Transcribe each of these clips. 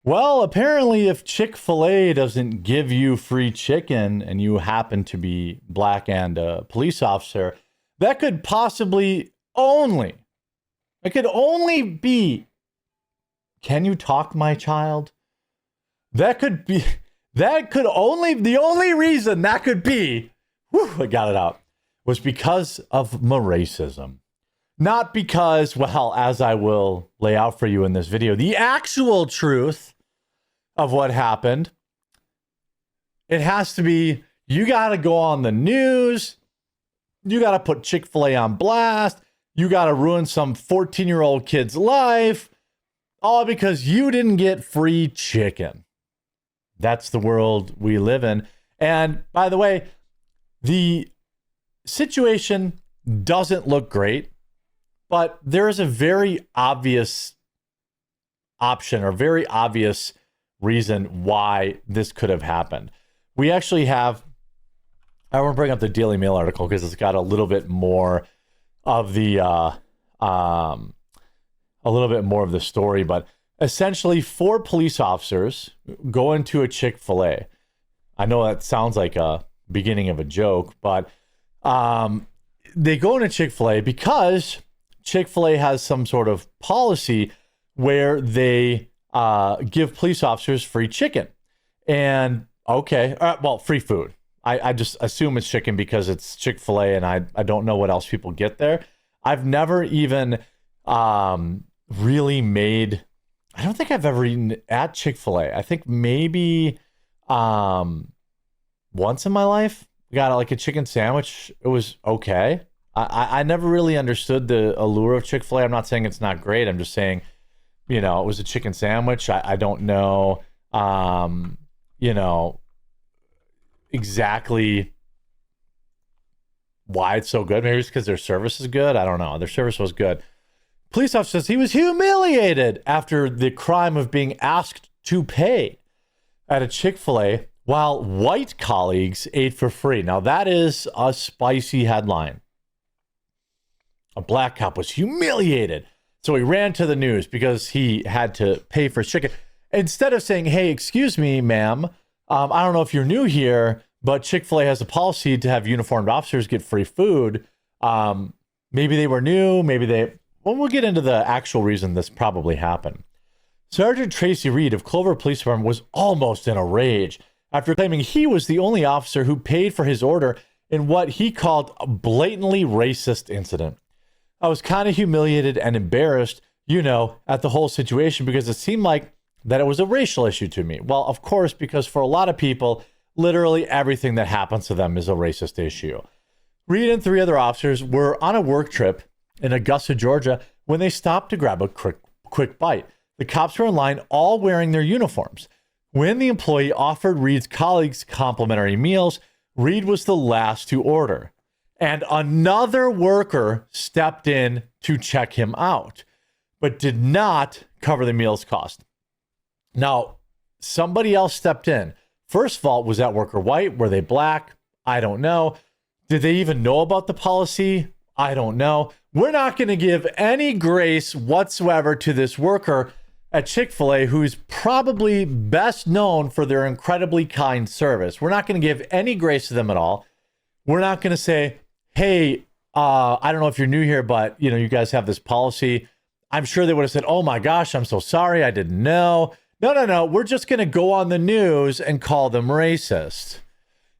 Well, apparently, if Chick-fil-A doesn't give you free chicken and you happen to be black and a police officer, that could possibly only, it could only be, can you talk, my child? That could be, that could only, the only reason that could be, whew, I got it out, was because of my racism. Not because, well, as I will lay out for you in this video, the actual truth of what happened. It has to be, you got to go on the news. You got to put Chick-fil-A on blast. You got to ruin some 14-year-old kid's life. All because you didn't get free chicken. That's the world we live in. And by the way, the situation doesn't look great. But there is a very obvious option or very obvious reason why this could have happened. We actually have, I want to bring up the Daily Mail article because it's got a little bit more of the, a little bit more of the story. But essentially, 4 police officers go into a Chick-fil-A. I know that sounds like a beginning of a joke, but they go into Chick-fil-A because Chick-fil-A has some sort of policy where they give police officers free chicken. And okay, well, free food. I just assume it's chicken because it's Chick-fil-A and I don't know what else people get there. I've never even really made, I don't think I've ever eaten at Chick-fil-A. I think maybe once in my life, we got like a chicken sandwich. It was okay. I never really understood the allure of Chick-fil-A. I'm not saying it's not great. I'm just saying, you know, it was a chicken sandwich. I don't know, you know, exactly why it's so good. Maybe it's because their service is good. I don't know. Their service was good. Police officer says he was humiliated after the crime of being asked to pay at a Chick-fil-A while white colleagues ate for free. Now, that is a spicy headline. A black cop was humiliated. So he ran to the news because he had to pay for his chicken. Instead of saying, hey, excuse me, ma'am, I don't know if you're new here, but Chick-fil-A has a policy to have uniformed officers get free food. Maybe they were new. Maybe they... Well, we'll get into the actual reason this probably happened. Sergeant Tracy Reed of Clover Police Department was almost in a rage after claiming he was the only officer who paid for his order in what he called a blatantly racist incident. I was kind of humiliated and embarrassed, you know, at the whole situation because it seemed like that it was a racial issue to me. Well, of course, because for a lot of people, literally everything that happens to them is a racist issue. Reed and 3 other officers were on a work trip in Augusta, Georgia, when they stopped to grab a quick bite. The cops were in line, all wearing their uniforms. When the employee offered Reed's colleagues complimentary meals, Reed was the last to order. And another worker stepped in to check him out, but did not cover the meals cost. Now, somebody else stepped in. First of all, was that worker white? Were they black? I don't know. Did they even know about the policy? I don't know. We're not going to give any grace whatsoever to this worker at Chick-fil-A, who's probably best known for their incredibly kind service. We're not going to give any grace to them at all. We're not going to say, hey, I don't know if you're new here, but you know, you guys have this policy. I'm sure they would have said, oh my gosh, I'm so sorry. I didn't know. No. We're just going to go on the news and call them racist.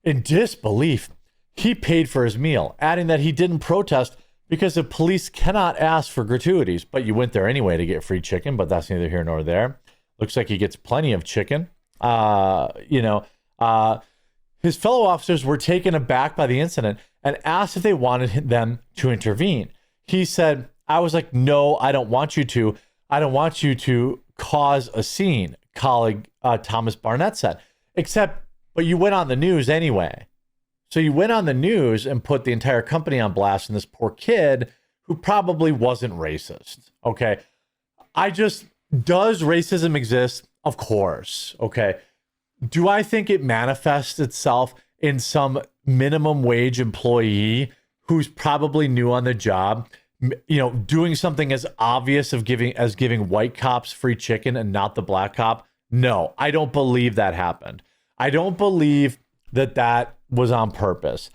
In disbelief, he paid for his meal, adding that he didn't protest because the police cannot ask for gratuities. But you went there anyway to get free chicken, but that's neither here nor there. Looks like he gets plenty of chicken. His fellow officers were taken aback by the incident and asked if they wanted them to intervene. He said, I was like, no, I don't want you to. I don't want you to cause a scene, colleague Thomas Barnett said. But you went on the news anyway. So you went on the news and put the entire company on blast and this poor kid who probably wasn't racist. Okay. Does racism exist? Of course. Okay. Do I think it manifests itself in some minimum wage employee who's probably new on the job, you know, doing something as obvious as giving white cops free chicken and not the black cop? No, I don't believe that happened. I don't believe that that was on purpose.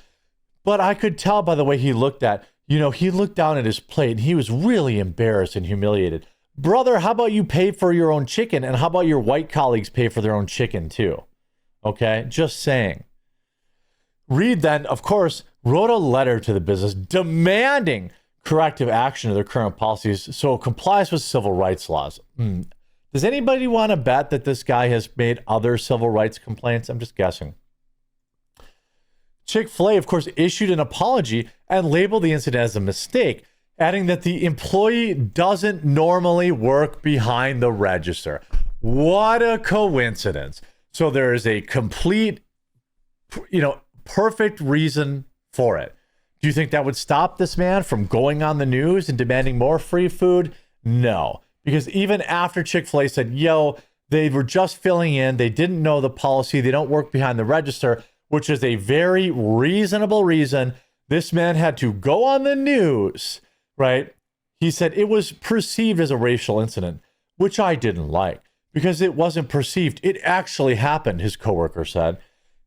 But I could tell by the way he looked he looked down at his plate and he was really embarrassed and humiliated. Brother, how about you pay for your own chicken? And how about your white colleagues pay for their own chicken too? Okay, just saying. Reed then, of course, wrote a letter to the business demanding corrective action of their current policies so it complies with civil rights laws. Does anybody want to bet that this guy has made other civil rights complaints? I'm just guessing. Chick-fil-A, of course, issued an apology and labeled the incident as a mistake, adding that the employee doesn't normally work behind the register. What a coincidence. So there is a complete, perfect reason for it. Do you think that would stop this man from going on the news and demanding more free food? No. Because even after Chick-fil-A said, they were just filling in, they didn't know the policy, they don't work behind the register, which is a very reasonable reason this man had to go on the news, right? He said it was perceived as a racial incident, which I didn't like because it wasn't perceived. It actually happened, his coworker said.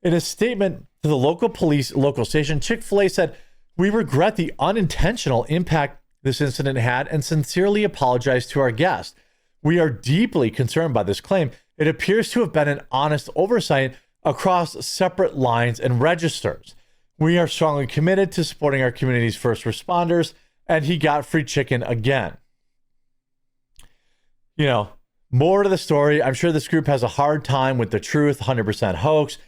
In a statement to the local station, Chick-fil-A said, "We regret the unintentional impact this incident had and sincerely apologize to our guest. We are deeply concerned by this claim. It appears to have been an honest oversight across separate lines and registers. We are strongly committed to supporting our community's first responders," and he got free chicken again. More to the story. I'm sure this group has a hard time with the truth, 100% hoax.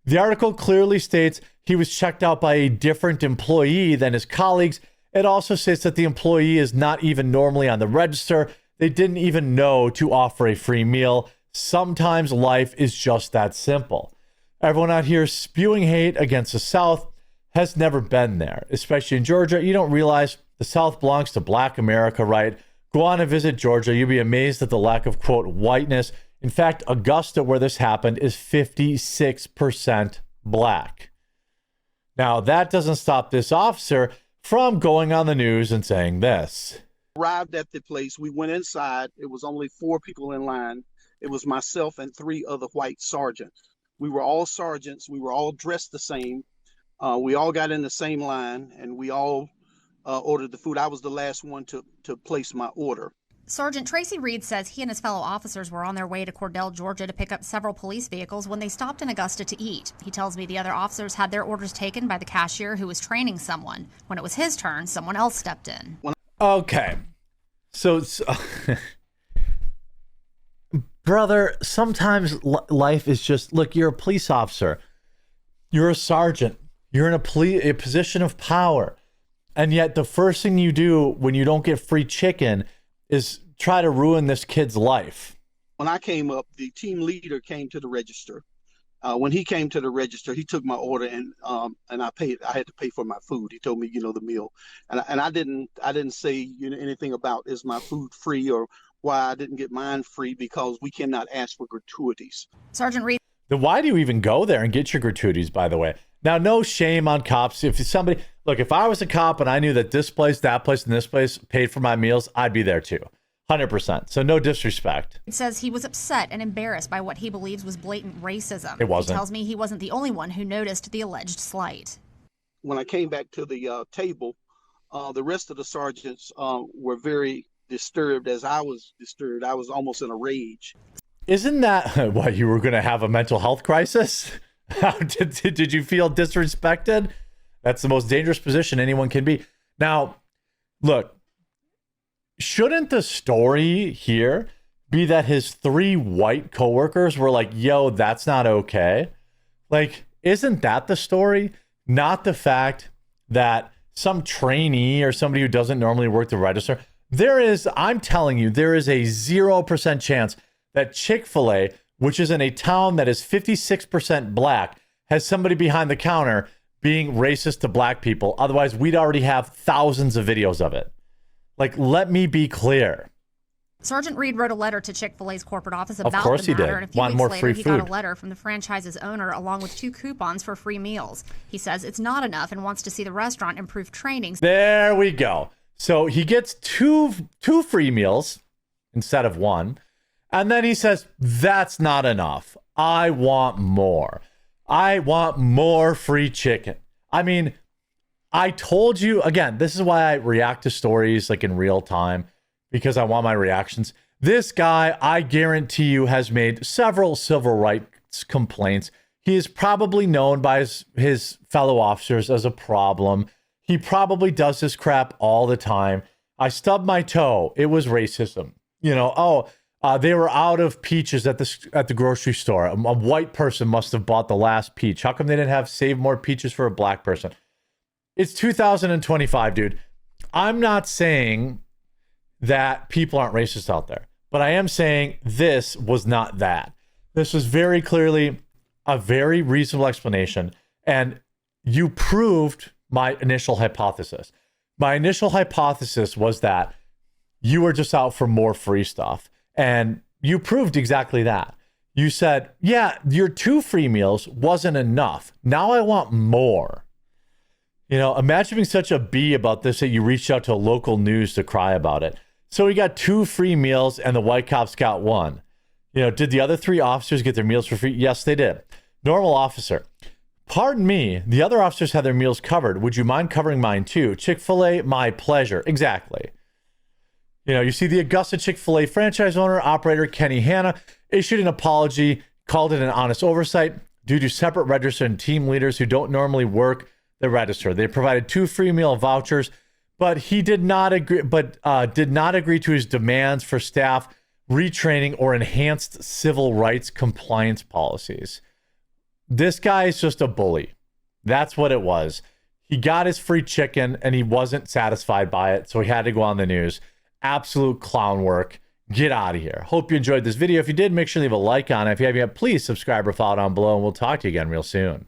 The article clearly states he was checked out by a different employee than his colleagues. It also states that the employee is not even normally on the register. They didn't even know to offer a free meal. Sometimes life is just that simple. Everyone out here spewing hate against the South has never been there, especially in Georgia. You don't realize the South belongs to Black America, right? Go on and visit Georgia. You'll be amazed at the lack of, quote, whiteness. In fact, Augusta, where this happened, is 56% Black. Now, that doesn't stop this officer from going on the news and saying this. Arrived at the place. We went inside. It was only 4 people in line. It was myself and 3 other white sergeants. We were all sergeants. We were all dressed the same. We all got in the same line, and we all ordered the food. I was the last one to place my order. Sergeant Tracy Reed says he and his fellow officers were on their way to Cordell, Georgia to pick up several police vehicles when they stopped in Augusta to eat. He tells me the other officers had their orders taken by the cashier who was training someone. When it was his turn, someone else stepped in. Okay. So brother, sometimes life is just, look, you're a police officer. You're a sergeant. You're in a position of power. And yet the first thing you do when you don't get free chicken is try to ruin this kid's life. When I came up, the team leader came to the register. When he came to the register, he took my order and I paid. I had to pay for my food. He told me, the meal, and I didn't say anything about is my food free or why I didn't get mine free, because we cannot ask for gratuities. Sergeant Reed. Then why do you even go there and get your gratuities, by the way? Now, no shame on cops. If I was a cop and I knew that this place, that place, and this place paid for my meals, I'd be there too. 100%. So no disrespect. It says he was upset and embarrassed by what he believes was blatant racism. It wasn't. He tells me he wasn't the only one who noticed the alleged slight. When I came back to the table, the rest of the sergeants were very disturbed, as I was disturbed. I was almost in a rage. Isn't that what, you were going to have a mental health crisis? Did you feel disrespected? That's the most dangerous position anyone can be. Now, look, shouldn't the story here be that his 3 white coworkers were like, yo, that's not okay? Like, isn't that the story? Not the fact that some trainee or somebody who doesn't normally work the register. I'm telling you, there is a 0% chance that Chick-fil-A, which is in a town that is 56% Black, has somebody behind the counter being racist to Black people. Otherwise, we'd already have thousands of videos of it. Like, let me be clear. Sergeant Reed wrote a letter to Chick-fil-A's corporate office about of course the matter. He did. And a few Want weeks more later, free he food. got a letter from the franchise's owner along with 2 coupons for free meals. He says it's not enough and wants to see the restaurant improve training. There we go. So he gets two free meals instead of 1. And then he says, that's not enough. I want more. I want more free chicken. I mean, I told you, again, this is why I react to stories like in real time, because I want my reactions. This guy, I guarantee you, has made several civil rights complaints. He is probably known by his fellow officers as a problem. He probably does this crap all the time. I stubbed my toe. It was racism. You know, they were out of peaches at the grocery store. A white person must have bought the last peach. How come they didn't have save more peaches for a black person? It's 2025, dude. I'm not saying that people aren't racist out there, but I am saying this was not that. This was very clearly a very reasonable explanation, and you proved my initial hypothesis. My initial hypothesis was that you were just out for more free stuff. And you proved exactly that. You said, yeah, your 2 free meals wasn't enough. Now I want more. You know, imagine being such a bee about this that you reached out to local news to cry about it. So we got 2 free meals and the white cops got 1. You know, did the other 3 officers get their meals for free? Yes, they did. Normal officer. Pardon me, the other officers had their meals covered. Would you mind covering mine too? Chick-fil-A, my pleasure. Exactly. You know, you see the Augusta Chick-fil-A franchise owner, operator Kenny Hanna, issued an apology, called it an honest oversight due to separate register and team leaders who don't normally work the register. They provided 2 free meal vouchers, but he did not agree to his demands for staff retraining or enhanced civil rights compliance policies. This guy is just a bully. That's what it was. He got his free chicken and he wasn't satisfied by it, so he had to go on the news. Absolute clown work. Get out of here. Hope you enjoyed this video. If you did, make sure to leave a like on it. If you haven't yet, please subscribe or follow down below, and we'll talk to you again real soon.